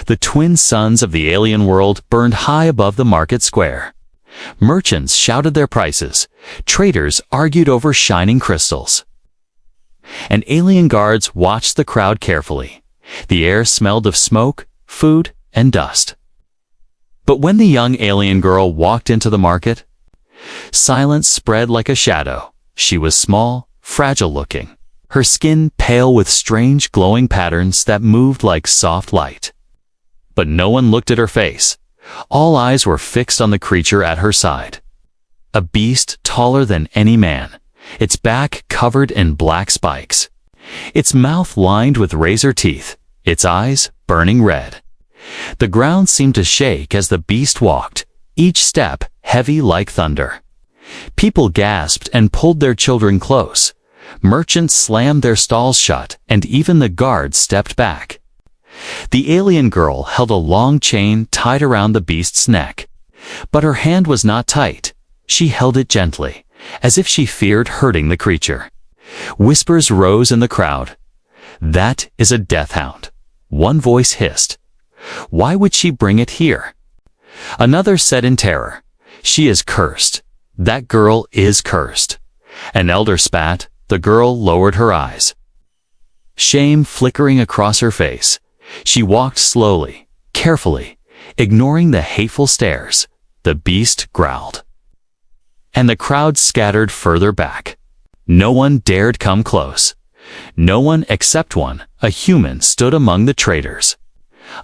The twin suns of the alien world burned high above the market square. Merchants shouted their prices. Traders argued over shining crystals. And alien guards watched the crowd carefully. The air smelled of smoke, food, and dust. But when the young alien girl walked into the market, silence spread like a shadow. She was small, fragile-looking, her skin pale with strange glowing patterns that moved like soft light. But no one looked at her face. All eyes were fixed on the creature at her side. A beast taller than any man, its back covered in black spikes, its mouth lined with razor teeth, its eyes burning red. The ground seemed to shake as the beast walked, each step heavy like thunder. People gasped and pulled their children close. Merchants slammed their stalls shut, and even the guards stepped back. The alien girl held a long chain tied around the beast's neck. But her hand was not tight. She held it gently, as if she feared hurting the creature. Whispers rose in the crowd. "That is a Death Hound," one voice hissed. "Why would she bring it here?" Another said in terror, "She is cursed. That girl is cursed." An elder spat. The girl lowered her eyes, shame flickering across her face. She walked slowly, carefully, ignoring the hateful stares. The beast growled, and the crowd scattered further back. No one dared come close. No one except one, a human, stood among the traders.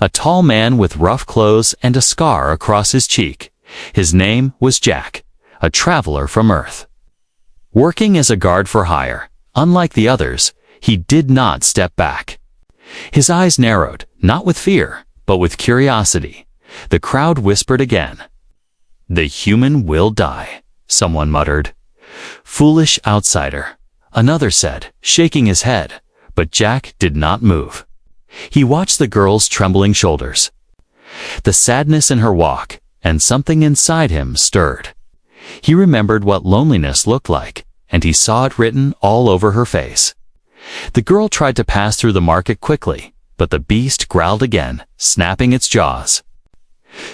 A tall man with rough clothes and a scar across his cheek. His name was Jack, a traveler from Earth. Working as a guard for hire, unlike the others, he did not step back. His eyes narrowed, not with fear, but with curiosity. The crowd whispered again. "The human will die," someone muttered. "Foolish outsider," another said, shaking his head, but Jack did not move. He watched the girl's trembling shoulders, the sadness in her walk, and something inside him stirred. He remembered what loneliness looked like, and he saw it written all over her face. The girl tried to pass through the market quickly, but the beast growled again, snapping its jaws.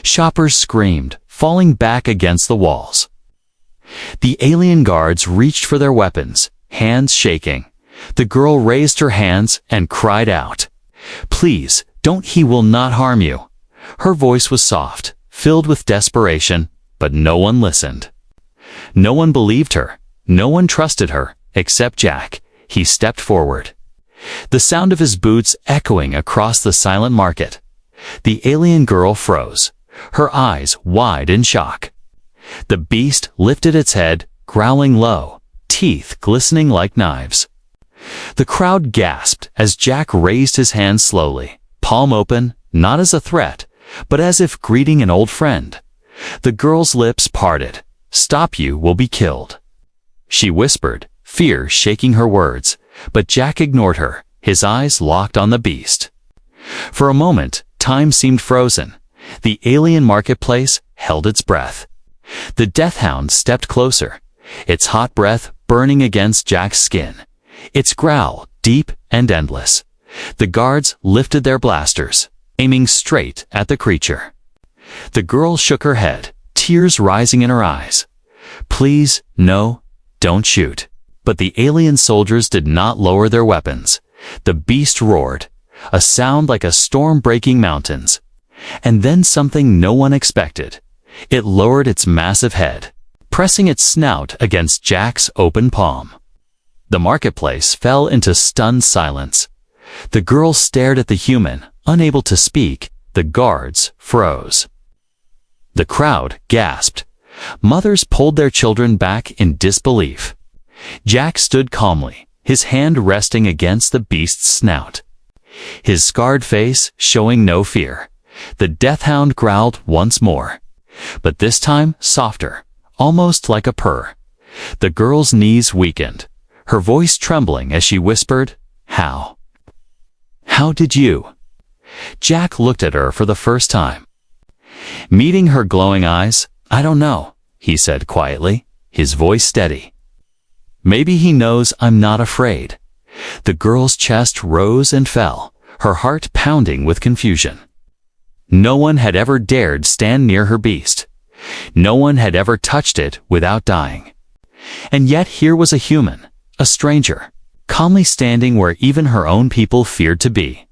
Shoppers screamed, falling back against the walls. The alien guards reached for their weapons, hands shaking. The girl raised her hands and cried out, "Please, don't, he will not harm you." Her voice was soft, filled with desperation, but no one listened. No one believed her. No one trusted her, except Jack. He stepped forward, the sound of his boots echoing across the silent market. The alien girl froze, her eyes wide in shock. The beast lifted its head, growling low, teeth glistening like knives. The crowd gasped as Jack raised his hand slowly, palm open, not as a threat, but as if greeting an old friend. The girl's lips parted. "Stop, you will be killed," she whispered, fear shaking her words, but Jack ignored her, his eyes locked on the beast. For a moment, time seemed frozen. The alien marketplace held its breath. The Death Hound stepped closer, its hot breath burning against Jack's skin, its growl deep and endless. The guards lifted their blasters, aiming straight at the creature. The girl shook her head, tears rising in her eyes. "Please, no, don't shoot." But the alien soldiers did not lower their weapons. The beast roared, a sound like a storm breaking mountains. And then something no one expected. It lowered its massive head, pressing its snout against Jack's open palm. The marketplace fell into stunned silence. The girl stared at the human, unable to speak. The guards froze. The crowd gasped. Mothers pulled their children back in disbelief. Jack stood calmly, his hand resting against the beast's snout, his scarred face showing no fear. The Death Hound growled once more, but this time softer, almost like a purr. The girl's knees weakened, her voice trembling as she whispered, "How? How did you?" Jack looked at her for the first time. Meeting her glowing eyes, "I don't know," he said quietly, his voice steady. "Maybe he knows I'm not afraid." The girl's chest rose and fell, her heart pounding with confusion. No one had ever dared stand near her beast. No one had ever touched it without dying. And yet here was a human, a stranger, calmly standing where even her own people feared to be.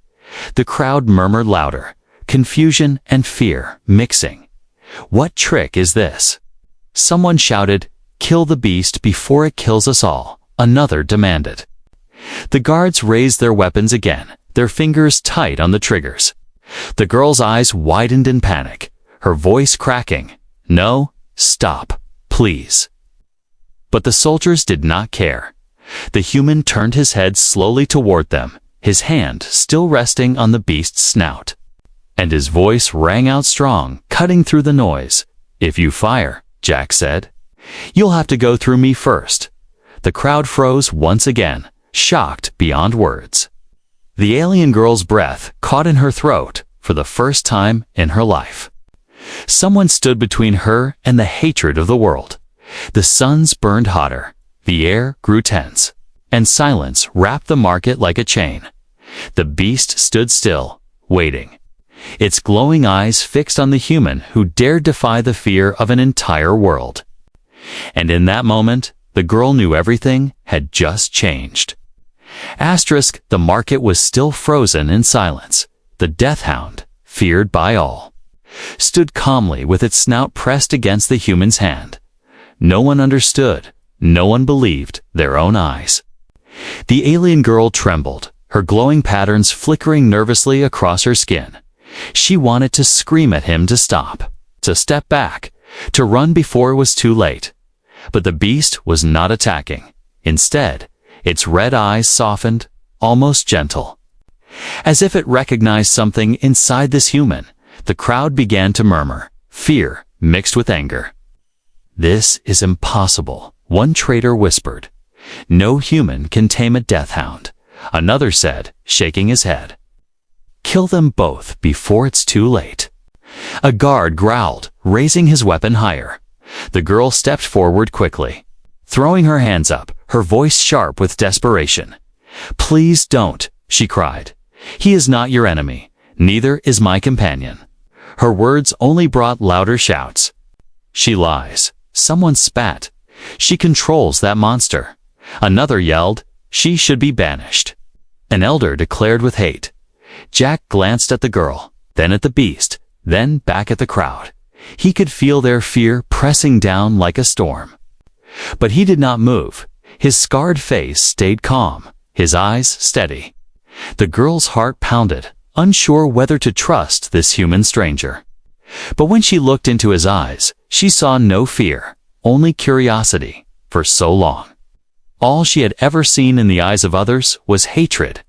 The crowd murmured louder, confusion and fear mixing. What trick is this? Someone shouted, "Kill the beast before it kills us all," another demanded. The guards raised their weapons again, their fingers tight on the triggers. The girl's eyes widened in panic, her voice cracking. "No, stop, please." But the soldiers did not care. The human turned his head slowly toward them, his hand still resting on the beast's snout. And his voice rang out strong, cutting through the noise. "If you fire," Jack said, "you'll have to go through me first." The crowd froze once again, shocked beyond words. The alien girl's breath caught in her throat for the first time in her life. Someone stood between her and the hatred of the world. The suns burned hotter, the air grew tense, and silence wrapped the market like a chain. The beast stood still, waiting, its glowing eyes fixed on the human who dared defy the fear of an entire world. And in that moment, the girl knew everything had just changed. The market was still frozen in silence. The Death Hound, feared by all, stood calmly with its snout pressed against the human's hand. No one understood, no one believed their own eyes. The alien girl trembled, her glowing patterns flickering nervously across her skin. She wanted to scream at him to stop, to step back, to run before it was too late. But the beast was not attacking. Instead, its red eyes softened, almost gentle. As if it recognized something inside this human, the crowd began to murmur, fear mixed with anger. "This is impossible," one traitor whispered. "No human can tame a Death Hound," another said, shaking his head. "Kill them both before it's too late." A guard growled, raising his weapon higher. The girl stepped forward quickly, throwing her hands up, her voice sharp with desperation. "Please don't," she cried. "He is not your enemy, neither is my companion." Her words only brought louder shouts. "She lies," someone spat. "She controls that monster." Another yelled, "She should be banished." An elder declared with hate. Jack glanced at the girl, then at the beast, then back at the crowd. He could feel their fear pressing down like a storm. But he did not move. His scarred face stayed calm, his eyes steady. The girl's heart pounded, unsure whether to trust this human stranger. But when she looked into his eyes, she saw no fear, only curiosity. For so long, all she had ever seen in the eyes of others was hatred.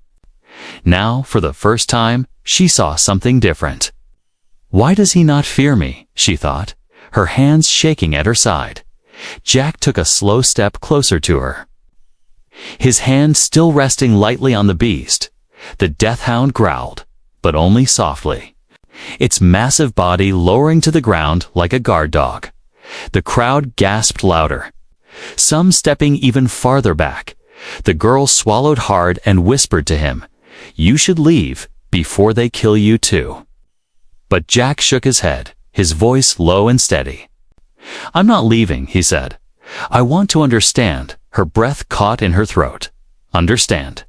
Now, for the first time, she saw something different. "Why does he not fear me?" she thought, her hands shaking at her side. Jack took a slow step closer to her, his hand still resting lightly on the beast. The Death Hound growled, but only softly, its massive body lowering to the ground like a guard dog. The crowd gasped louder, some stepping even farther back. The girl swallowed hard and whispered to him, "You should leave before they kill you too." But Jack shook his head, his voice low and steady. "I'm not leaving," he said. "I want to understand." Her breath caught in her throat. Understand.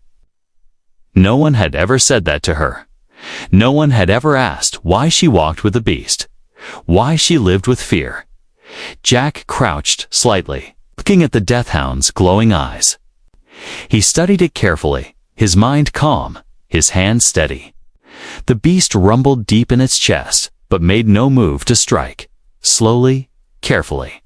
No one had ever said that to her. No one had ever asked why she walked with the beast, why she lived with fear. Jack crouched slightly, looking at the Death Hound's glowing eyes. He studied it carefully, his mind calm, his hand steady. The beast rumbled deep in its chest, but made no move to strike. Slowly, carefully.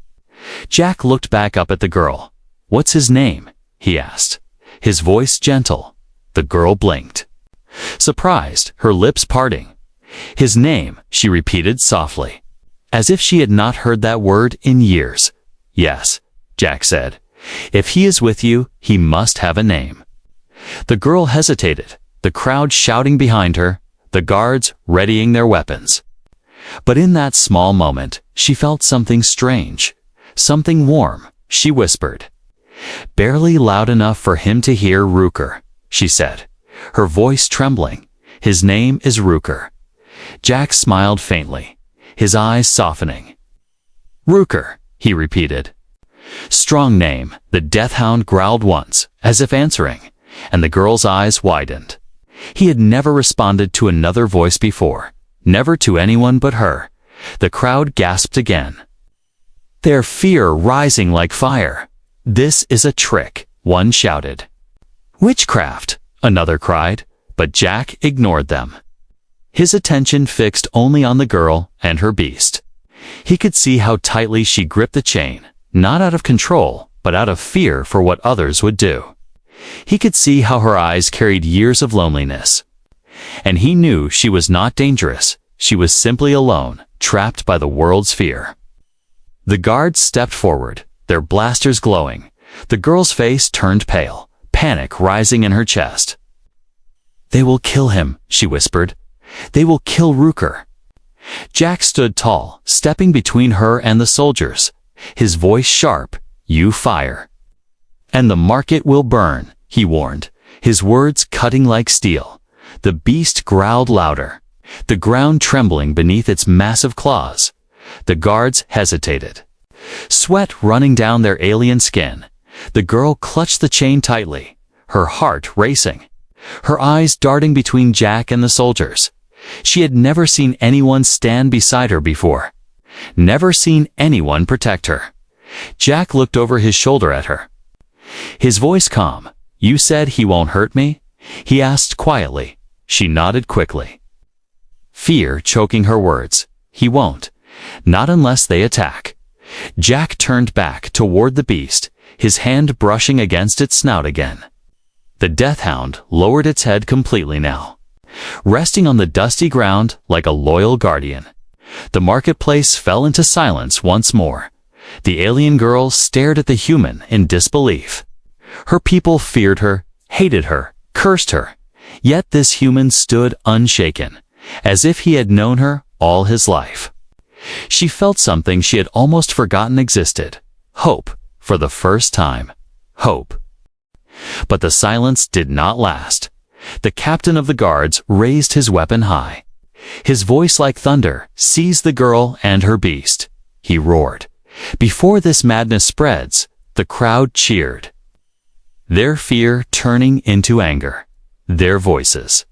Jack looked back up at the girl. "What's his name?" he asked, his voice gentle. The girl blinked, surprised, her lips parting. "His name," she repeated softly, as if she had not heard that word in years. "Yes," Jack said. "If he is with you, he must have a name." The girl hesitated, the crowd shouting behind her, the guards readying their weapons. But in that small moment, she felt something strange, something warm. She whispered, barely loud enough for him to hear, "Rooker," she said, her voice trembling. "His name is Rooker. Jack smiled faintly, his eyes softening. "Rooker," he repeated. "Strong name," the Death Hound growled once, as if answering, and the girl's eyes widened. He had never responded to another voice before, never to anyone but her. The crowd gasped again, their fear rising like fire. "This is a trick," one shouted. "Witchcraft," another cried, but Jack ignored them. His attention fixed only on the girl and her beast. He could see how tightly she gripped the chain, not out of control, but out of fear for what others would do. He could see how her eyes carried years of loneliness. And he knew she was not dangerous, she was simply alone, trapped by the world's fear. The guards stepped forward, their blasters glowing. The girl's face turned pale, panic rising in her chest. "They will kill him," she whispered. "They will kill Rooker." Jack stood tall, stepping between her and the soldiers, his voice sharp. "You fire. And the market will burn," he warned, his words cutting like steel. The beast growled louder, the ground trembling beneath its massive claws. The guards hesitated, sweat running down their alien skin. The girl clutched the chain tightly, her heart racing, her eyes darting between Jack and the soldiers. She had never seen anyone stand beside her before, never seen anyone protect her. Jack looked over his shoulder at her, his voice calm. "You said he won't hurt me?" he asked quietly. She nodded quickly, fear choking her words. "He won't. Not unless they attack." Jack turned back toward the beast, his hand brushing against its snout again. The Death Hound lowered its head completely now, resting on the dusty ground like a loyal guardian. The marketplace fell into silence once more. The alien girl stared at the human in disbelief. Her people feared her, hated her, cursed her. Yet this human stood unshaken, as if he had known her all his life. She felt something she had almost forgotten existed. Hope, for the first time. Hope. But the silence did not last. The captain of the guards raised his weapon high. His voice like thunder seized the girl and her beast. He roared. Before this madness spreads, the crowd cheered, their fear turning into anger, their voices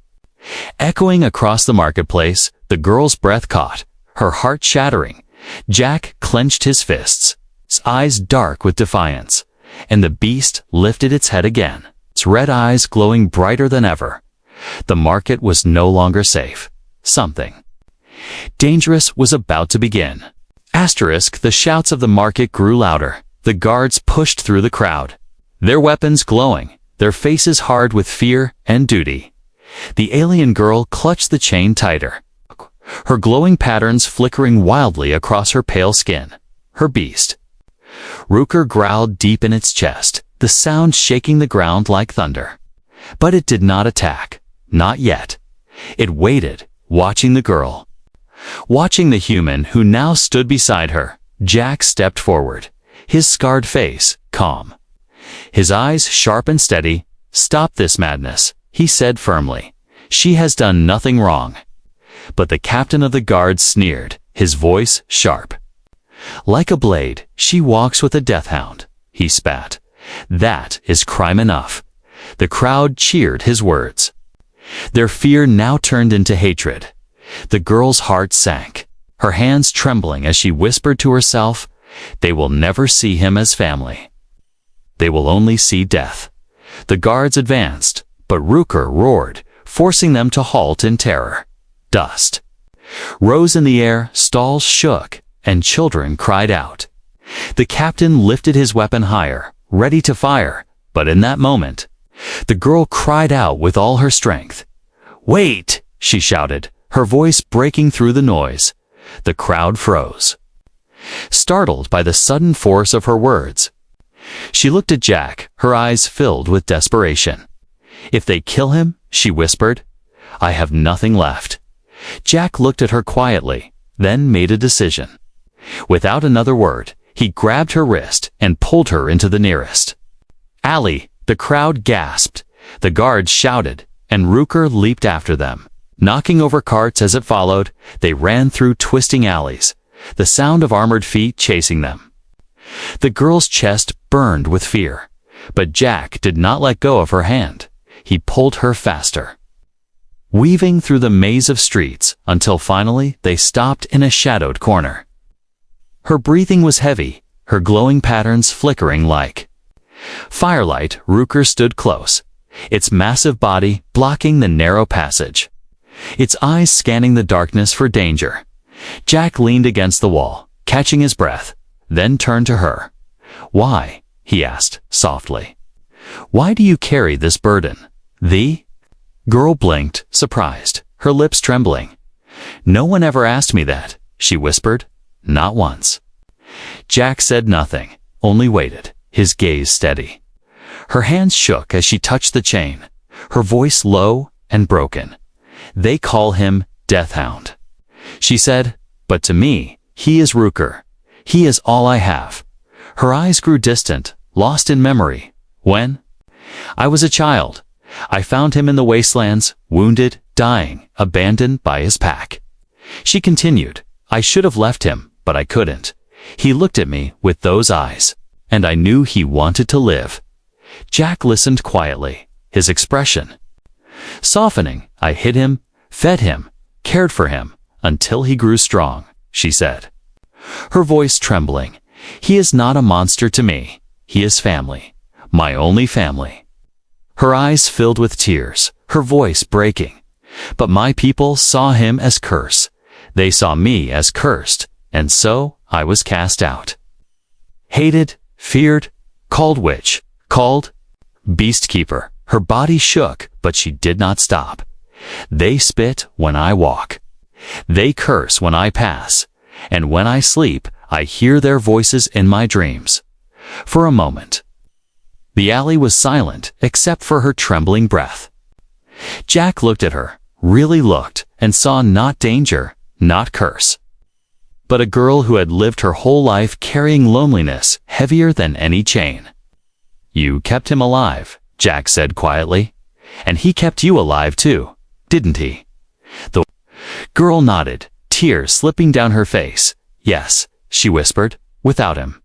echoing across the marketplace. The girl's breath caught, her heart shattering. Jack clenched his fists, his eyes dark with defiance, and the beast lifted its head again, its red eyes glowing brighter than ever. The market was no longer safe. Something dangerous was about to begin. The shouts of the market grew louder. The guards pushed through the crowd, their weapons glowing, their faces hard with fear and duty. The alien girl clutched the chain tighter, her glowing patterns flickering wildly across her pale skin. Her beast, Rooker, growled deep in its chest, the sound shaking the ground like thunder. But it did not attack, not yet. It waited, watching the girl, watching the human who now stood beside her. Jack stepped forward, his scarred face calm, his eyes sharp and steady. "Stop this madness," he said firmly. "She has done nothing wrong." But the captain of the guards sneered, his voice sharp. "Like a blade, she walks with a Death Hound," he spat. "That is crime enough." The crowd cheered his words. Their fear now turned into hatred. The girl's heart sank, her hands trembling as she whispered to herself, "They will never see him as family. They will only see death." The guards advanced, but Rooker roared, forcing them to halt in terror. Dust rose in the air, stalls shook, and children cried out. The captain lifted his weapon higher, ready to fire, but in that moment, the girl cried out with all her strength. "Wait!" she shouted, her voice breaking through the noise. The crowd froze, startled by the sudden force of her words. She looked at Jack, her eyes filled with desperation. "If they kill him," she whispered, "I have nothing left." Jack looked at her quietly, then made a decision. Without another word, he grabbed her wrist and pulled her into the nearest alley. The crowd gasped, the guards shouted, and Rooker leaped after them. Knocking over carts as it followed, they ran through twisting alleys, the sound of armored feet chasing them. The girl's chest burned with fear, but Jack did not let go of her hand. He pulled her faster, weaving through the maze of streets until finally they stopped in a shadowed corner. Her breathing was heavy, her glowing patterns flickering like firelight. Rooker stood close, its massive body blocking the narrow passage, its eyes scanning the darkness for danger. Jack leaned against the wall, catching his breath, then turned to her. "Why?" he asked, softly. "Why do you carry this burden?" The girl blinked, surprised, her lips trembling. "No one ever asked me that," she whispered. "Not once." Jack said nothing, only waited, his gaze steady. Her hands shook as she touched the chain, her voice low and broken. "They call him Death Hound," she said, "but to me, he is Rooker. He is all I have." Her eyes grew distant, lost in memory. "When I was a child, I found him in the wastelands, wounded, dying, abandoned by his pack." She continued, "I should have left him, but I couldn't. He looked at me with those eyes, and I knew he wanted to live." Jack listened quietly, his expression softening. "I hid him, fed him, cared for him, until he grew strong," she said, her voice trembling. "He is not a monster to me. He is family, my only family." Her eyes filled with tears, her voice breaking. "But my people saw him as curse. They saw me as cursed, and so I was cast out. Hated, feared, called witch, called beast keeper." Her body shook, but she did not stop. "They spit when I walk. They curse when I pass. And when I sleep, I hear their voices in my dreams." For a moment, the alley was silent except for her trembling breath. Jack looked at her, really looked, and saw not danger, not curse, but a girl who had lived her whole life carrying loneliness heavier than any chain. "You kept him alive," Jack said quietly. "And he kept you alive too, didn't he?" The girl nodded, tears slipping down her face. "Yes," she whispered, "without him,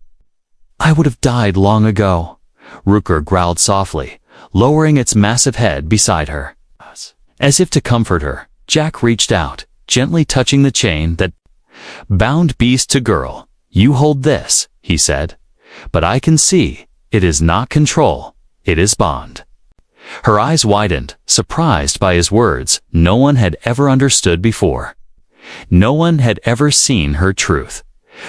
I would have died long ago." Rooker growled softly, lowering its massive head beside her. As if to comfort her, Jack reached out, gently touching the chain that bound beast to girl. "You hold this," he said, "but I can see, it is not control, it is bond." Her eyes widened, surprised by his words. No one had ever understood before. No one had ever seen her truth.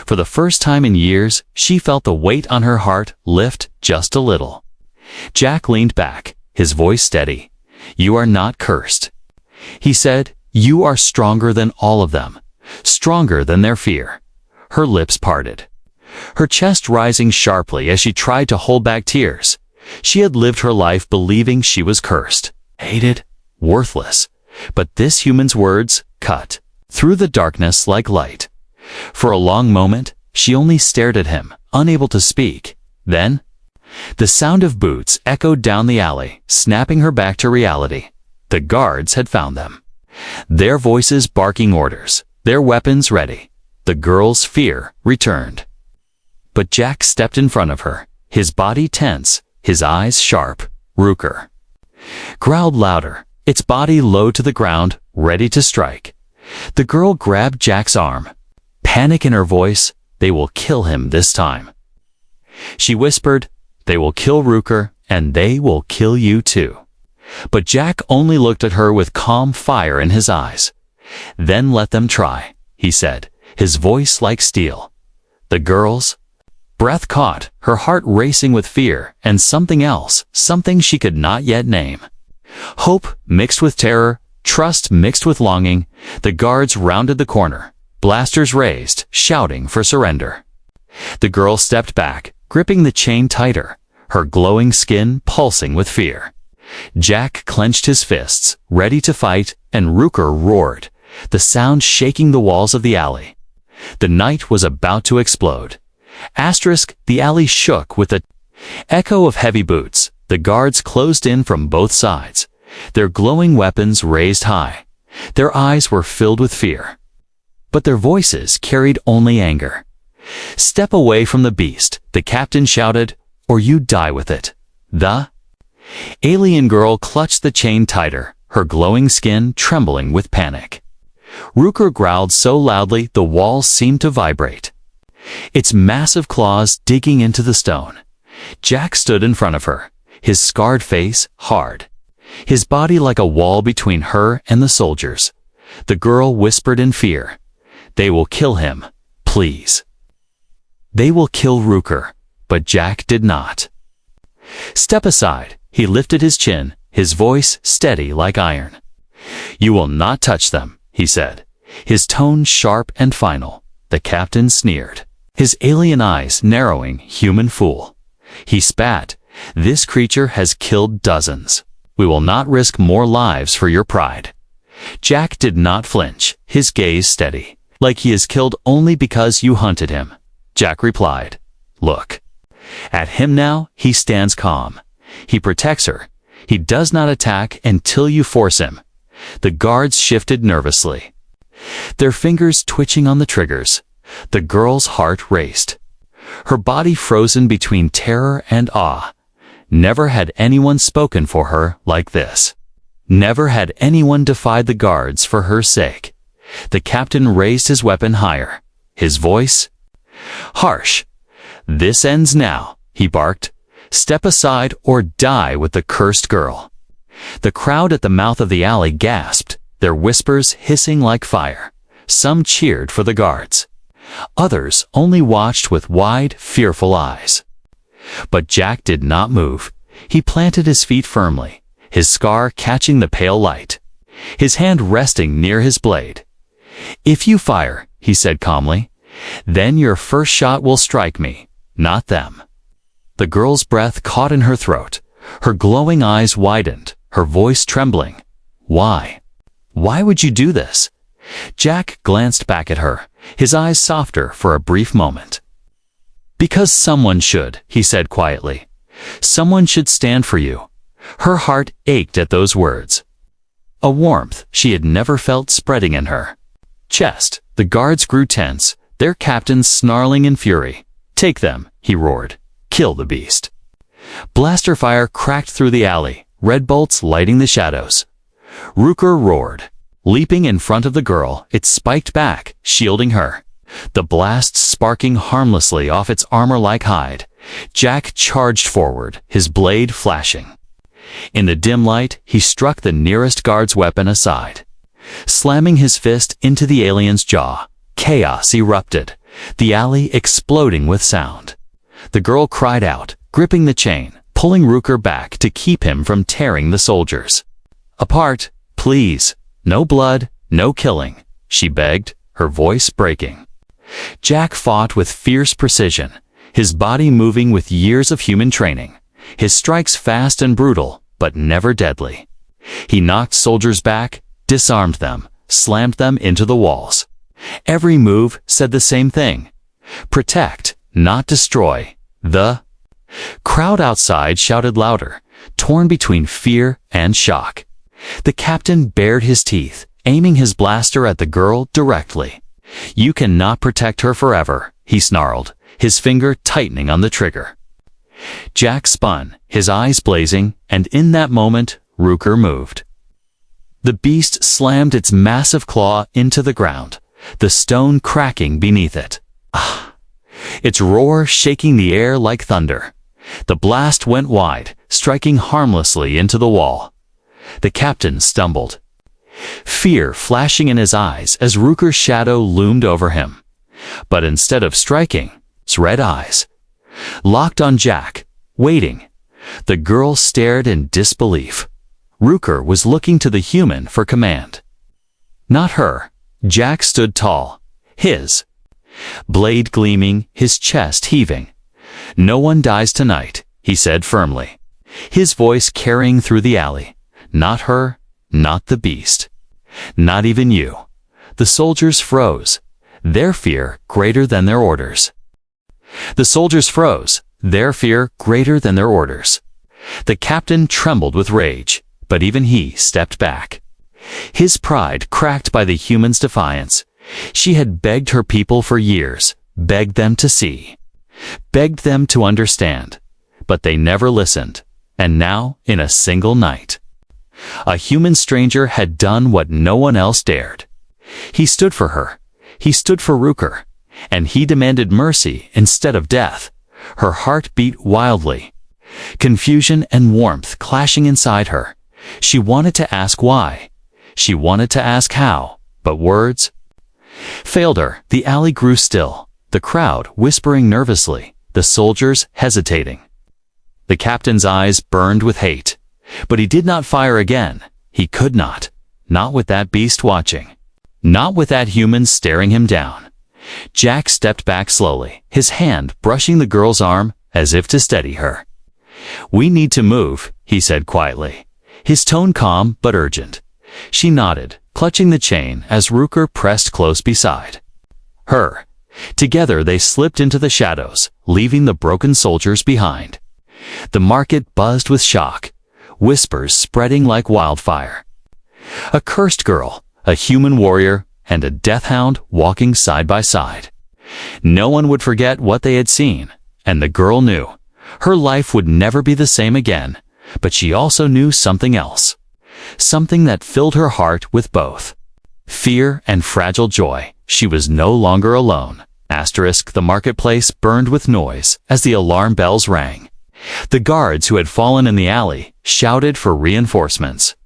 For the first time in years, she felt the weight on her heart lift just a little. Jack leaned back, his voice steady. "You are not cursed," he said. "You are stronger than all of them, stronger than their fear." Her lips parted, her chest rising sharply as she tried to hold back tears. She had lived her life believing she was cursed, hated, worthless. But this human's words cut through the darkness like light. For a long moment, she only stared at him, unable to speak. Then, the sound of boots echoed down the alley, snapping her back to reality. The guards had found them, their voices barking orders, their weapons ready. The girl's fear returned. But Jack stepped in front of her, his body tense, his eyes sharp. Rooker growled louder, its body low to the ground, ready to strike. The girl grabbed Jack's arm, panic in her voice. "They will kill him this time," she whispered. "They will kill Rooker, and they will kill you too." But Jack only looked at her with calm fire in his eyes. "Then let them try," he said, his voice like steel. The girl's breath caught, her heart racing with fear and something else, something she could not yet name. Hope mixed with terror, trust mixed with longing. The guards rounded the corner, blasters raised, shouting for surrender. The girl stepped back, gripping the chain tighter, her glowing skin pulsing with fear. Jack clenched his fists, ready to fight, and Rooker roared, the sound shaking the walls of the alley. The night was about to explode. The alley shook with the echo of heavy boots. The guards closed in from both sides, their glowing weapons raised high. Their eyes were filled with fear, but their voices carried only anger. "Step away from the beast," the captain shouted, "or you die with it." The alien girl clutched the chain tighter, her glowing skin trembling with panic. Rooker growled so loudly the walls seemed to vibrate, its massive claws digging into the stone. Jack stood in front of her, his scarred face hard, his body like a wall between her and the soldiers. The girl whispered in fear, "They will kill him, please." They will kill Rooker, but Jack did not. "Step aside," he lifted his chin, his voice steady like iron. "You will not touch them," he said, his tone sharp and final. The captain sneered, his alien eyes narrowing. "Human fool." He spat, "This creature has killed dozens. We will not risk more lives for your pride." Jack did not flinch, his gaze steady. "Like he is killed only because you hunted him," Jack replied. "Look at him now, he stands calm. He protects her. He does not attack until you force him." The guards shifted nervously, their fingers twitching on the triggers. The girl's heart raced, her body frozen between terror and awe. Never had anyone spoken for her like this. Never had anyone defied the guards for her sake. The captain raised his weapon higher, his voice harsh. "This ends now," he barked. "Step aside or die with the cursed girl." The crowd at the mouth of the alley gasped, their whispers hissing like fire. Some cheered for the guards. Others only watched with wide, fearful eyes. But Jack did not move. He planted his feet firmly, his scar catching the pale light, his hand resting near his blade. "If you fire," he said calmly, "then your first shot will strike me, not them." The girl's breath caught in her throat. Her glowing eyes widened, her voice trembling. "Why? Why would you do this?" Jack glanced back at her, his eyes softer for a brief moment. "Because someone should," he said quietly. "Someone should stand for you." Her heart ached at those words. A warmth she had never felt spreading in her chest. The guards grew tense, their captain snarling in fury. "Take them," he roared. "Kill the beast." Blaster fire cracked through the alley, red bolts lighting the shadows. Rooker roared, leaping in front of the girl, it spiked back, shielding her, the blast sparking harmlessly off its armor-like hide. Jack charged forward, his blade flashing. In the dim light, he struck the nearest guard's weapon aside, slamming his fist into the alien's jaw. Chaos erupted, the alley exploding with sound. The girl cried out, gripping the chain, pulling Rooker back to keep him from tearing the soldiers apart. "Please, no blood, no killing," she begged, her voice breaking. Jack fought with fierce precision, his body moving with years of human training, his strikes fast and brutal, but never deadly. He knocked soldiers back, disarmed them, slammed them into the walls. Every move said the same thing: protect, not destroy. The crowd outside shouted louder, torn between fear and shock. The captain bared his teeth, aiming his blaster at the girl directly. "You cannot protect her forever," he snarled, his finger tightening on the trigger. Jack spun, his eyes blazing, and in that moment, Rooker moved. The beast slammed its massive claw into the ground, the stone cracking beneath it. Ah! Its roar shaking the air like thunder. The blast went wide, striking harmlessly into the wall. The captain stumbled, fear flashing in his eyes as Rooker's shadow loomed over him. But instead of striking, his red eyes locked on Jack, waiting. The girl stared in disbelief. Rooker was looking to the human for command, not her. Jack stood tall, his blade gleaming, his chest heaving. "No one dies tonight," he said firmly, his voice carrying through the alley. "Not her, not the beast, not even you." The soldiers froze, their fear greater than their orders. The soldiers froze, their fear greater than their orders. The captain trembled with rage, but even he stepped back. His pride cracked by the human's defiance. She had begged her people for years, begged them to see, begged them to understand, but they never listened. And now, in a single night, a human stranger had done what no one else dared. He stood for her. He stood for Rooker. And he demanded mercy instead of death. Her heart beat wildly, confusion and warmth clashing inside her. She wanted to ask why. She wanted to ask how, but words failed her. The alley grew still, the crowd whispering nervously, the soldiers hesitating. The captain's eyes burned with hate, but he did not fire again. He could not with that beast watching, not with that human staring him down. Jack stepped back slowly, his hand brushing the girl's arm as if to steady her. "We need to move," he said quietly, his tone calm but urgent. She nodded, clutching the chain as Rooker pressed close beside her. Together they slipped into the shadows, leaving the broken soldiers behind. The market buzzed with shock, whispers spreading like wildfire. A cursed girl, a human warrior, and a death hound walking side by side. No one would forget what they had seen, and the girl knew. Her life would never be the same again, but she also knew something else. Something that filled her heart with both fear and fragile joy. She was no longer alone. The marketplace burned with noise as the alarm bells rang. The guards who had fallen in the alley shouted for reinforcements,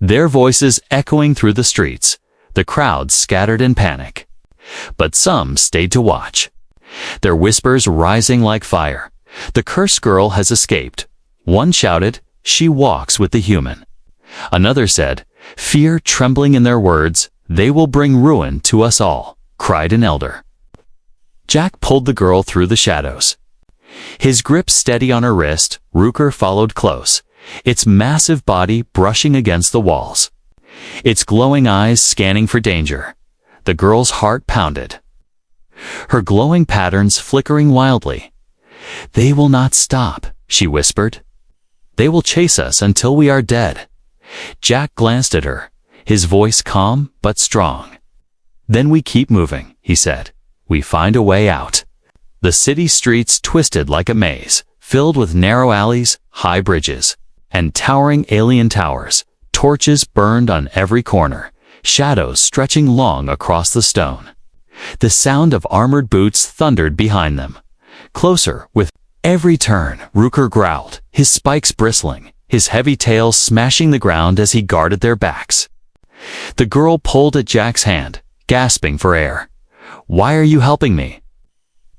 their voices echoing through the streets. The crowd scattered in panic, but some stayed to watch, their whispers rising like fire. "The cursed girl has escaped." One shouted, "She walks with the human." Another said, fear trembling in their words, "They will bring ruin to us all," cried an elder. Jack pulled the girl through the shadows, his grip steady on her wrist. Rooker followed close, its massive body brushing against the walls, its glowing eyes scanning for danger. The girl's heart pounded, her glowing patterns flickering wildly. "They will not stop," she whispered. "They will chase us until we are dead." Jack glanced at her, his voice calm but strong. "Then we keep moving," he said. "We find a way out." The city streets twisted like a maze, filled with narrow alleys, high bridges, and towering alien towers. Torches burned on every corner, shadows stretching long across the stone. The sound of armored boots thundered behind them. Closer, with every turn. Rooker growled, his spikes bristling, his heavy tail smashing the ground as he guarded their backs. The girl pulled at Jack's hand, gasping for air. "Why are you helping me?"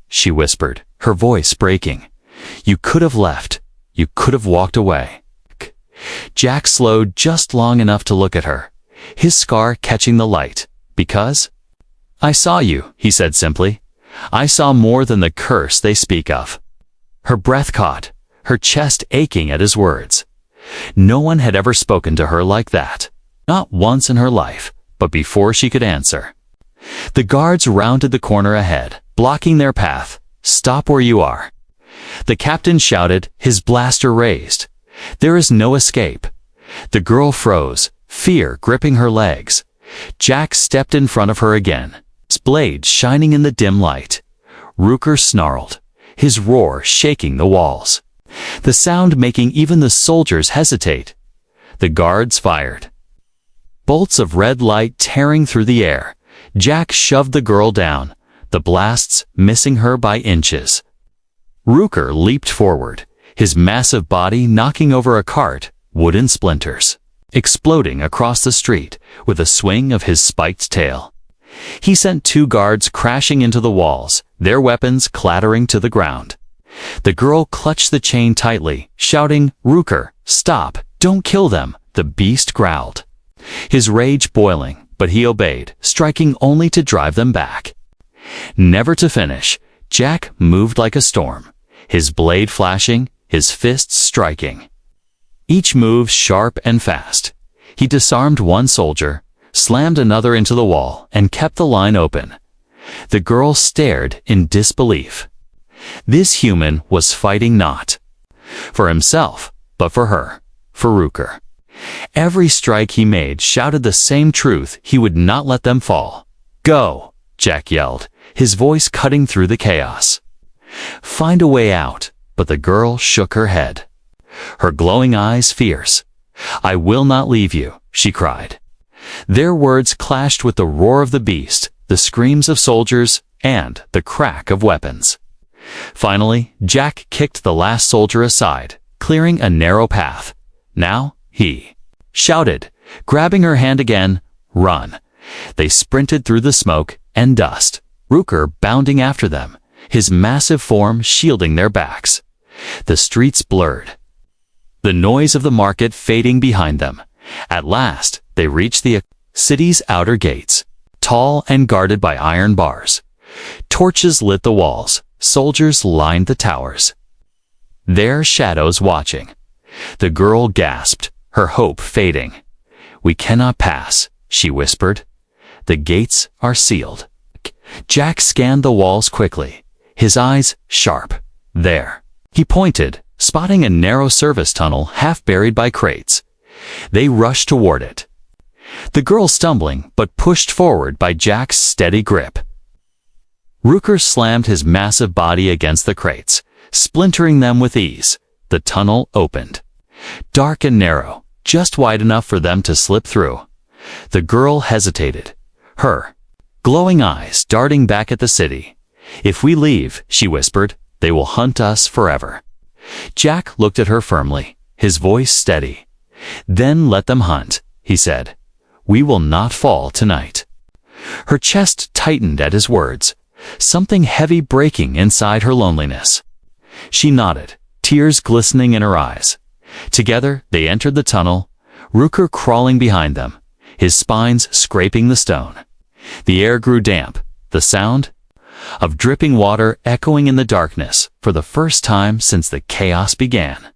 she whispered, her voice breaking. "You could have left. You could have walked away." Jack slowed just long enough to look at her, his scar catching the light. "Because I saw you," he said simply. "I saw more than the curse they speak of." Her breath caught, her chest aching at his words. No one had ever spoken to her like that. Not once in her life, but before she could answer. The guards rounded the corner ahead, blocking their path. "Stop where you are." The captain shouted, his blaster raised. "There is no escape." The girl froze, fear gripping her legs. Jack stepped in front of her again, his blade shining in the dim light. Rooker snarled, his roar shaking the walls, the sound making even the soldiers hesitate. The guards fired, bolts of red light tearing through the air. Jack shoved the girl down, the blasts missing her by inches. Rooker leaped forward, his massive body knocking over a cart, wooden splinters exploding across the street with a swing of his spiked tail. He sent two guards crashing into the walls, their weapons clattering to the ground. The girl clutched the chain tightly, shouting, "Rooker, stop, don't kill them," the beast growled, his rage boiling, but he obeyed, striking only to drive them back. Never to finish, Jack moved like a storm, his blade flashing, his fists striking. Each move sharp and fast. He disarmed one soldier, slammed another into the wall, and kept the line open. The girl stared in disbelief. This human was fighting not for himself, but for her, for Rooker. Every strike he made shouted the same truth: he would not let them fall. "Go!" Jack yelled, his voice cutting through the chaos. "Find a way out," but the girl shook her head, her glowing eyes fierce. "I will not leave you," she cried. Their words clashed with the roar of the beast, the screams of soldiers, and the crack of weapons. Finally, Jack kicked the last soldier aside, clearing a narrow path. Now, he shouted, grabbing her hand again, "Run!" They sprinted through the smoke and dust, Rooker bounding after them, his massive form shielding their backs. The streets blurred, the noise of the market fading behind them. At last, they reached the city's outer gates, tall and guarded by iron bars. Torches lit the walls, soldiers lined the towers, their shadows watching. The girl gasped, her hope fading. "We cannot pass," she whispered. "The gates are sealed." Jack scanned the walls quickly, his eyes sharp. There, he pointed, spotting a narrow service tunnel half buried by crates. They rushed toward it, the girl stumbling but pushed forward by Jack's steady grip. Rooker slammed his massive body against the crates, splintering them with ease. The tunnel opened, dark and narrow, just wide enough for them to slip through. The girl hesitated, her glowing eyes darting back at the city. "If we leave," she whispered, "they will hunt us forever." Jack looked at her firmly, his voice steady. "Then let them hunt," he said. "We will not fall tonight." Her chest tightened at his words, something heavy breaking inside her loneliness. She nodded, tears glistening in her eyes. Together, they entered the tunnel, Rooker crawling behind them, his spines scraping the stone. The air grew damp, the sound of dripping water echoing in the darkness for the first time since the chaos began.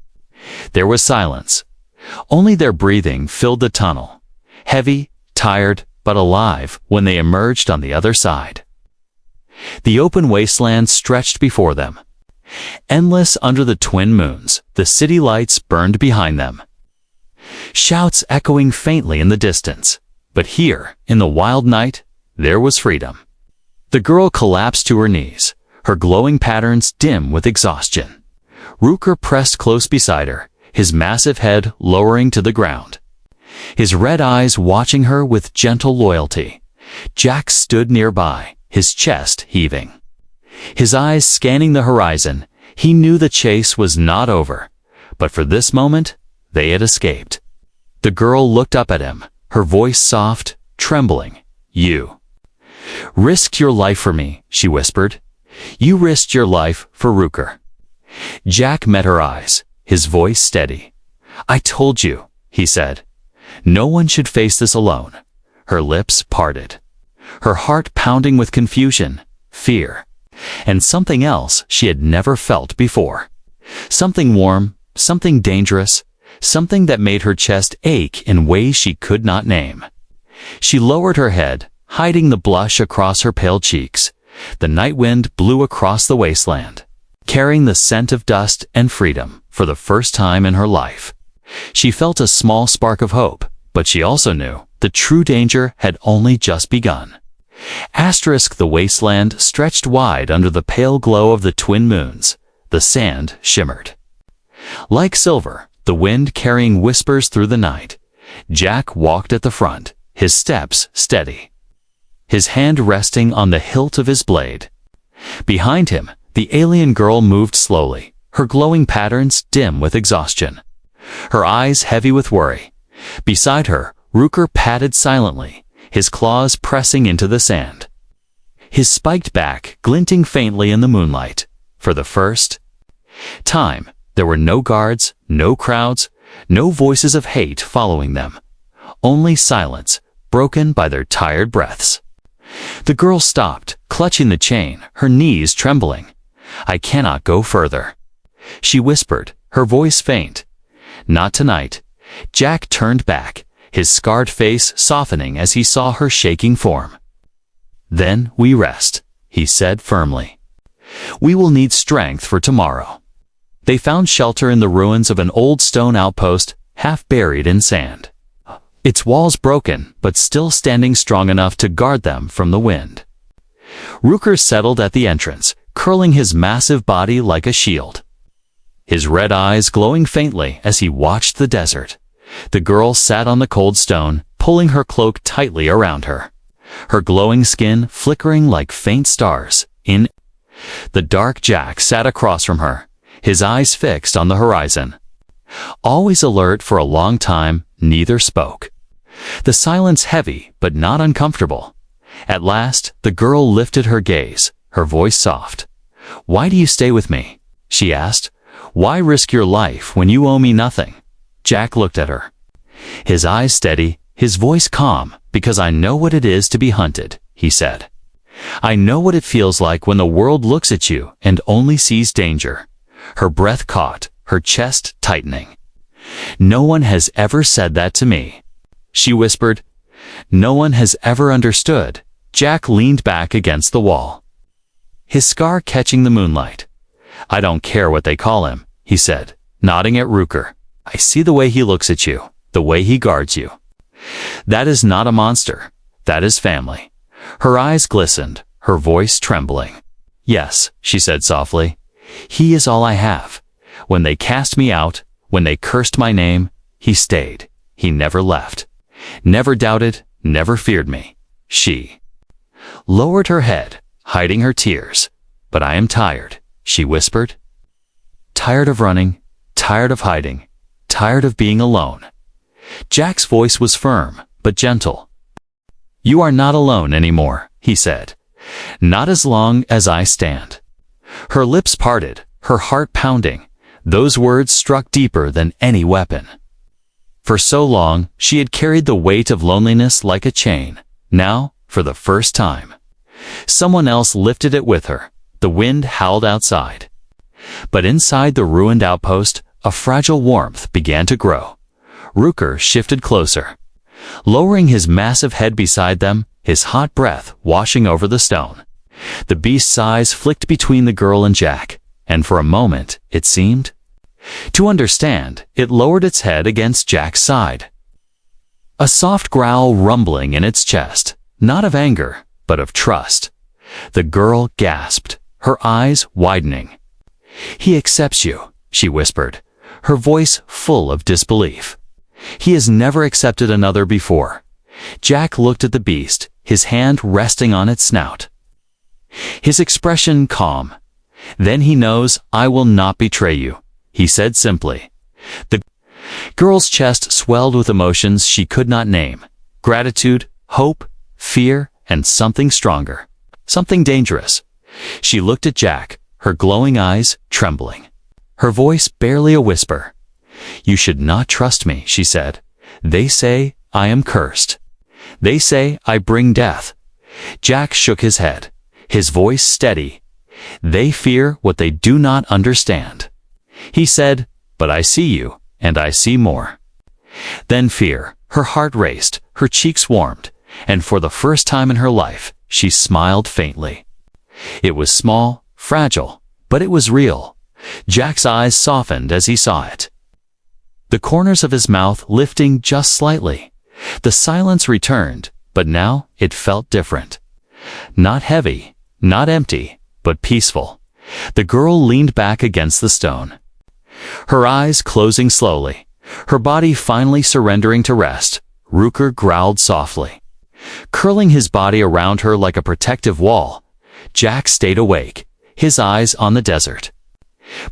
There was silence. Only their breathing filled the tunnel, heavy, tired, but alive when they emerged on the other side. The open wasteland stretched before them, endless under the twin moons. The city lights burned behind them, shouts echoing faintly in the distance. But here, in the wild night, there was freedom. The girl collapsed to her knees, her glowing patterns dim with exhaustion. Rooker pressed close beside her, his massive head lowering to the ground, his red eyes watching her with gentle loyalty. Jack stood nearby, his chest heaving, his eyes scanning the horizon. He knew the chase was not over, but for this moment, they had escaped. The girl looked up at him, her voice soft, trembling. "You risked your life for me," she whispered. "You risked your life for Rooker." Jack met her eyes, his voice steady. "I told you," he said. "No one should face this alone." Her lips parted, her heart pounding with confusion, fear, and something else she had never felt before. Something warm, something dangerous, something that made her chest ache in ways she could not name. She lowered her head, hiding the blush across her pale cheeks. The night wind blew across the wasteland, carrying the scent of dust and freedom for the first time in her life. She felt a small spark of hope, but she also knew the true danger had only just begun. The wasteland stretched wide under the pale glow of the twin moons. The sand shimmered like silver, the wind carrying whispers through the night. Jack walked at the front, his steps steady, his hand resting on the hilt of his blade. Behind him, the alien girl moved slowly, her glowing patterns dim with exhaustion, her eyes heavy with worry. Beside her, Rooker padded silently, his claws pressing into the sand, his spiked back glinting faintly in the moonlight. For the first time, there were no guards, no crowds, no voices of hate following them. Only silence, broken by their tired breaths. The girl stopped, clutching the chain, her knees trembling. "I cannot go further," she whispered, her voice faint. "Not tonight." Jack turned back, his scarred face softening as he saw her shaking form. "Then we rest," he said firmly. "We will need strength for tomorrow." They found shelter in the ruins of an old stone outpost, half buried in sand. Its walls broken, but still standing strong enough to guard them from the wind. Rooker settled at the entrance, curling his massive body like a shield. His red eyes glowing faintly as he watched the desert. The girl sat on the cold stone, pulling her cloak tightly around her. Her glowing skin flickering like faint stars. The dark Jack sat across from her, his eyes fixed on the horizon. Always alert for a long time, neither spoke. The silence heavy but not uncomfortable. At last, the girl lifted her gaze, her voice soft. "Why do you stay with me?" she asked. "Why risk your life when you owe me nothing?" Jack looked at her. His eyes steady, his voice calm. "Because I know what it is to be hunted," he said. "I know what it feels like when the world looks at you and only sees danger." Her breath caught, her chest tightening. "No one has ever said that to me," she whispered. "No one has ever understood." Jack leaned back against the wall, his scar catching the moonlight. "I don't care what they call him," he said, nodding at Rooker. "I see the way he looks at you, the way he guards you. That is not a monster. That is family." Her eyes glistened, her voice trembling. "Yes," she said softly. "He is all I have. When they cast me out, when they cursed my name, he stayed. He never left. Never doubted, never feared me." She lowered her head, hiding her tears. "But I am tired," she whispered. "Tired of running, tired of hiding, tired of being alone." Jack's voice was firm, but gentle. "You are not alone anymore," he said. "Not as long as I stand." Her lips parted, her heart pounding. Those words struck deeper than any weapon. For so long, she had carried the weight of loneliness like a chain. Now, for the first time, someone else lifted it with her. The wind howled outside. But inside the ruined outpost, a fragile warmth began to grow. Rooker shifted closer, lowering his massive head beside them, his hot breath washing over the stone. The beast's eyes flicked between the girl and Jack, and for a moment, it seemed to understand. It lowered its head against Jack's side. A soft growl rumbling in its chest, not of anger, but of trust. The girl gasped, her eyes widening. "He accepts you," she whispered, her voice full of disbelief. "He has never accepted another before." Jack looked at the beast, his hand resting on its snout, his expression calm. "Then he knows I will not betray you," he said simply. The girl's chest swelled with emotions she could not name. Gratitude, hope, fear, and something stronger. Something dangerous. She looked at Jack, her glowing eyes trembling, her voice barely a whisper. "You should not trust me," she said. "They say I am cursed. They say I bring death." Jack shook his head, his voice steady. "They fear what they do not understand." He said, "But I see you, and I see more." Then fear. Her heart raced, her cheeks warmed, and for the first time in her life, she smiled faintly. It was small, fragile, but it was real. Jack's eyes softened as he saw it, the corners of his mouth lifting just slightly. The silence returned, but now it felt different. Not heavy, not empty, but peaceful. The girl leaned back against the stone, her eyes closing slowly, her body finally surrendering to rest. Rooker growled softly, curling his body around her like a protective wall. Jack stayed awake, his eyes on the desert.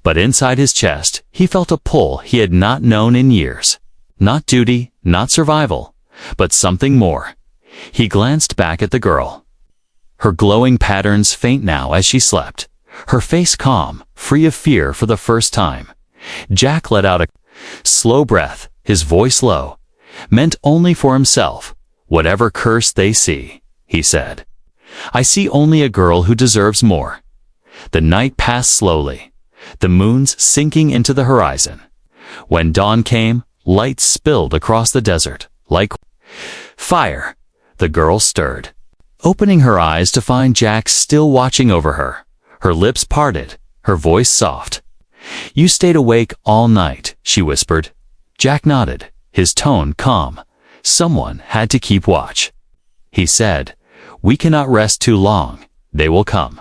But inside his chest, he felt a pull he had not known in years. Not duty, not survival, but something more. He glanced back at the girl, her glowing patterns faint now as she slept, her face calm, free of fear for the first time. Jack let out a slow breath, his voice low, meant only for himself. "Whatever curse they see," he said, "I see only a girl who deserves more." The night passed slowly, the moons sinking into the horizon. When dawn came, light spilled across the desert, like fire. The girl stirred, opening her eyes to find Jack still watching over her. Her lips parted, her voice soft. "You stayed awake all night," she whispered. Jack nodded, his tone calm. Someone had to keep watch. He said, "We cannot rest too long. They will come."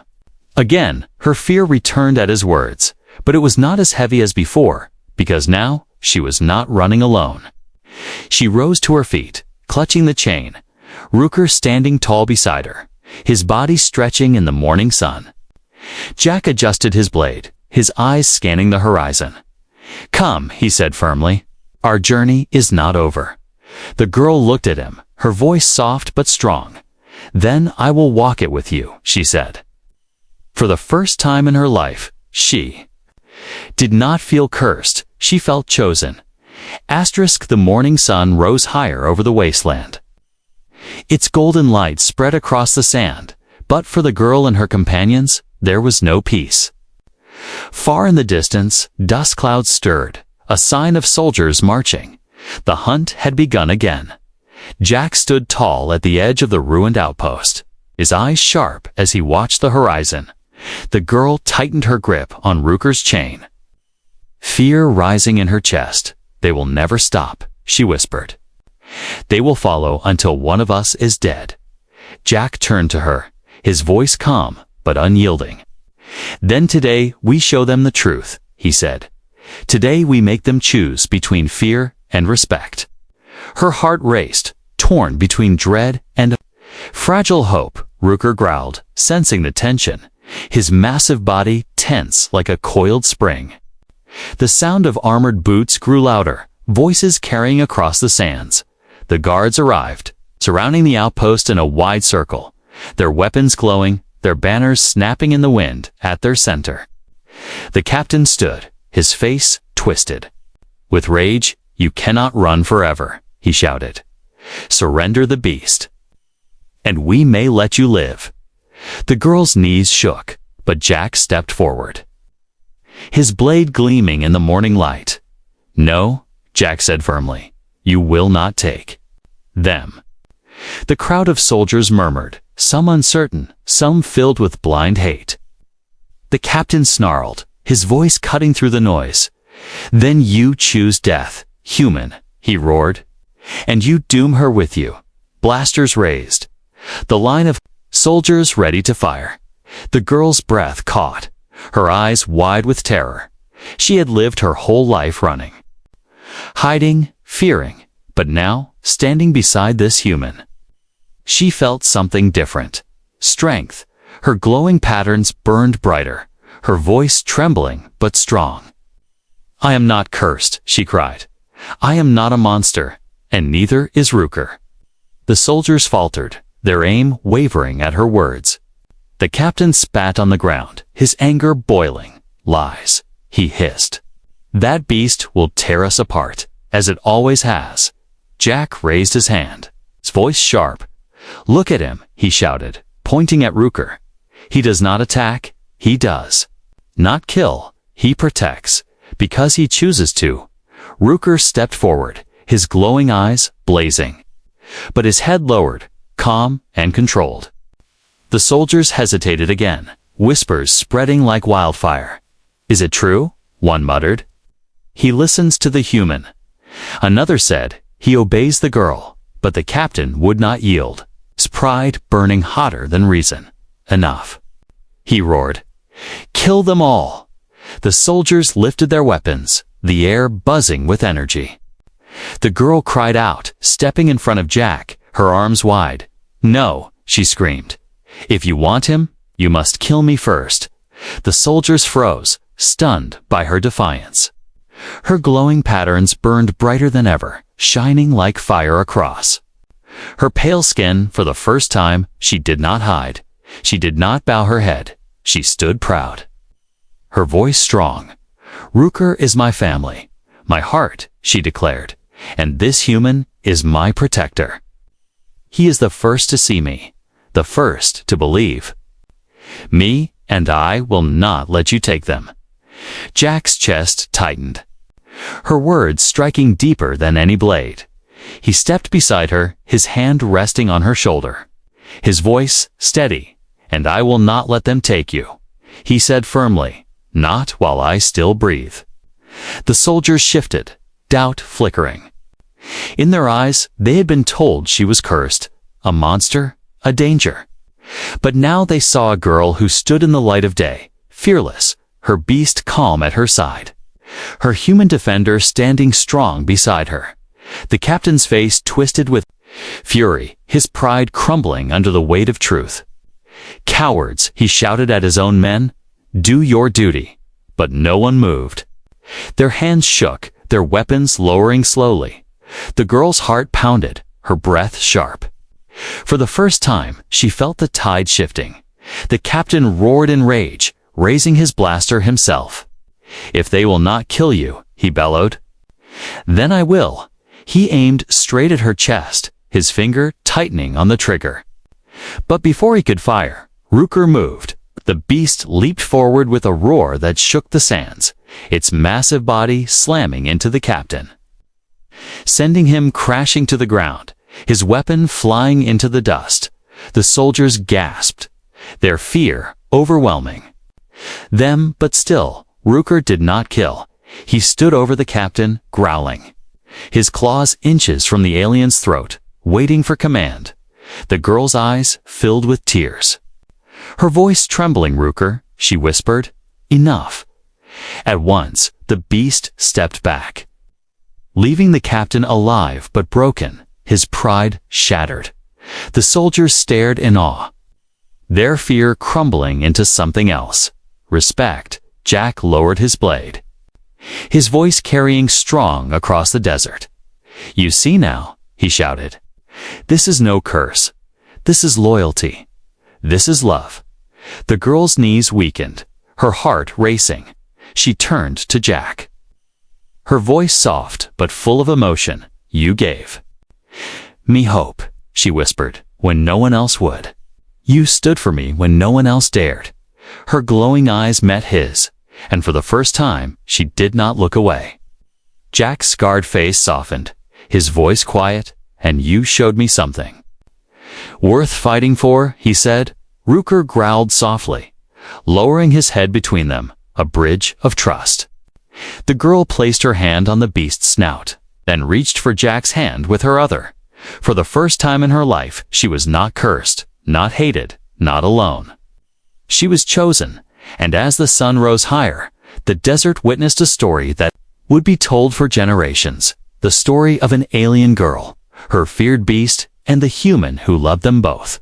Again, her fear returned at his words, but it was not as heavy as before, because now she was not running alone. She rose to her feet, clutching the chain, Rooker standing tall beside her, his body stretching in the morning sun. Jack adjusted his blade, his eyes scanning the horizon. "Come," he said firmly. "Our journey is not over." The girl looked at him, her voice soft but strong. "Then I will walk it with you," she said. For the first time in her life, she did not feel cursed, she felt chosen. The morning sun rose higher over the wasteland. Its golden light spread across the sand, but for the girl and her companions, there was no peace. Far in the distance, dust clouds stirred, a sign of soldiers marching. The hunt had begun again. Jack stood tall at the edge of the ruined outpost, his eyes sharp as he watched the horizon. The girl tightened her grip on Rooker's chain, fear rising in her chest. "They will never stop," she whispered. "They will follow until one of us is dead." Jack turned to her, his voice calm but unyielding. "Then today we show them the truth," he said. "Today we make them choose between fear and respect." Her heart raced, torn between dread and fragile hope. Rooker growled, sensing the tension, his massive body tense like a coiled spring. The sound of armored boots grew louder, voices carrying across the sands. The guards arrived, surrounding the outpost in a wide circle, their weapons glowing, their banners snapping in the wind at their center. The captain stood, his face twisted. With rage, "You cannot run forever," he shouted. "Surrender the beast, and we may let you live." The girl's knees shook, but Jack stepped forward, his blade gleaming in the morning light. "No," Jack said firmly, "you will not take them." The crowd of soldiers murmured, some uncertain, some filled with blind hate. The captain snarled, his voice cutting through the noise. "Then you choose death, human," he roared, "and you doom her with you." Blasters raised, the line of soldiers ready to fire. The girl's breath caught, her eyes wide with terror. She had lived her whole life running, hiding, fearing, but now, standing beside this human, she felt something different. Strength. Her glowing patterns burned brighter, her voice trembling but strong. "I am not cursed," she cried. "I am not a monster, and neither is Rooker." The soldiers faltered, their aim wavering at her words. The captain spat on the ground, his anger boiling. "Lies," he hissed. "That beast will tear us apart, as it always has." Jack raised his hand, his voice sharp. "Look at him," he shouted, pointing at Rooker. "He does not attack, he does not kill, he protects, because he chooses to." Rooker stepped forward, his glowing eyes blazing, but his head lowered, calm and controlled. The soldiers hesitated again, whispers spreading like wildfire. "Is it true?" one muttered. "He listens to the human." Another said, "He obeys the girl." But the captain would not yield, his pride burning hotter than reason. "Enough," he roared. "Kill them all." The soldiers lifted their weapons, the air buzzing with energy. The girl cried out, stepping in front of Jack, her arms wide. "No," she screamed. "If you want him, you must kill me first." The soldiers froze, stunned by her defiance. Her glowing patterns burned brighter than ever, shining like fire across her pale skin. For the first time, she did not hide. She did not bow her head. She stood proud, her voice strong. "Rooker is my family, my heart," she declared, "and this human is my protector. He is the first to see me, the first to believe me, and I will not let you take them." Jack's chest tightened, her words striking deeper than any blade. He stepped beside her, his hand resting on her shoulder, his voice steady. "And I will not let them take you," he said firmly, "not while I still breathe." The soldiers shifted, doubt flickering. In their eyes, they had been told she was cursed, a monster, a danger. But now they saw a girl who stood in the light of day, fearless, her beast calm at her side. Her human defender standing strong beside her. The captain's face twisted with fury, his pride crumbling under the weight of truth. "Cowards," he shouted at his own men. "Do your duty." But no one moved. Their hands shook, their weapons lowering slowly. The girl's heart pounded, her breath sharp. For the first time, she felt the tide shifting. The captain roared in rage, raising his blaster himself. "If they will not kill you," he bellowed. "Then I will." He aimed straight at her chest, his finger tightening on the trigger. But before he could fire, Rooker moved. The beast leaped forward with a roar that shook the sands, its massive body slamming into the captain, sending him crashing to the ground, his weapon flying into the dust. The soldiers gasped, their fear overwhelming them, but still, Rooker did not kill. He stood over the captain, growling, his claws inches from the alien's throat, waiting for command. The girl's eyes filled with tears. Her voice trembling. "Rooker," she whispered, "enough." At once, the beast stepped back, leaving the captain alive but broken, his pride shattered. The soldiers stared in awe, their fear crumbling into something else. Respect. Jack lowered his blade, his voice carrying strong across the desert. "You see now," he shouted. "This is no curse. This is loyalty. This is love." The girl's knees weakened, her heart racing. She turned to Jack, her voice soft but full of emotion. "You gave me hope," she whispered, "when no one else would. You stood for me when no one else dared." Her glowing eyes met his, and for the first time, she did not look away. Jack's scarred face softened, his voice quiet. "And you showed me something worth fighting for," he said. Rooker growled softly, lowering his head between them, a bridge of trust. The girl placed her hand on the beast's snout, then reached for Jack's hand with her other. For the first time in her life, she was not cursed, not hated, not alone. She was chosen, and as the sun rose higher, the desert witnessed a story that would be told for generations. The story of an alien girl, her feared beast, and the human who loved them both.